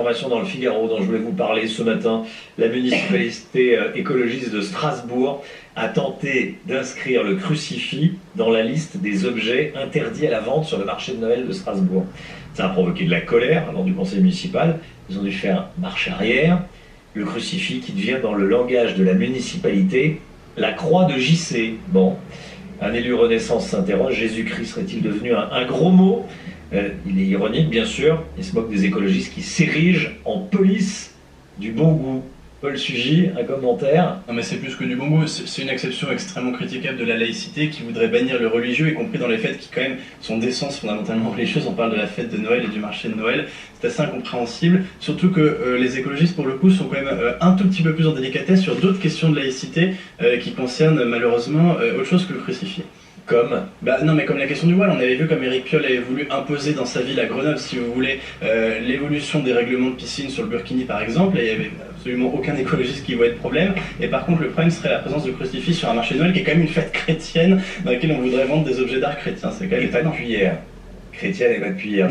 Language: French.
Information dans le Figaro dont je voulais vous parler ce matin. La municipalité écologiste de Strasbourg a tenté d'inscrire le crucifix dans la liste des objets interdits à la vente sur le marché de Noël de Strasbourg. Ça a provoqué de la colère lors du conseil municipal. Ils ont dû faire marche arrière. Le crucifix qui devient dans le langage de la municipalité la croix de JC. Bon, un élu Renaissance s'interroge, Jésus-Christ serait-il devenu un gros mot? Il est ironique, bien sûr. Il se moque des écologistes qui s'érigent en police du bon goût. Paul Sugy, un commentaire? Non mais c'est plus que du bon goût, c'est une exception extrêmement critiquable de la laïcité qui voudrait bannir le religieux, y compris dans les fêtes qui quand même sont d'essence fondamentalement religieuses. On parle de la fête de Noël et du marché de Noël, c'est assez incompréhensible, surtout que les écologistes pour le coup sont quand même un tout petit peu plus en délicatesse sur d'autres questions de laïcité qui concernent malheureusement autre chose que le crucifix. Comme non mais comme la question du voile, on avait vu comme Éric Piolle avait voulu imposer dans sa ville à Grenoble, si vous voulez, l'évolution des règlements de piscine sur le burkini par exemple, et il n'y avait absolument aucun écologiste qui voyait de problème, et par contre le problème serait la présence de crucifix sur un marché de Noël qui est quand même une fête chrétienne dans laquelle on voudrait vendre des objets d'art chrétiens, c'est quand même et pas de cuillère. Chrétienne et pas de cuillère.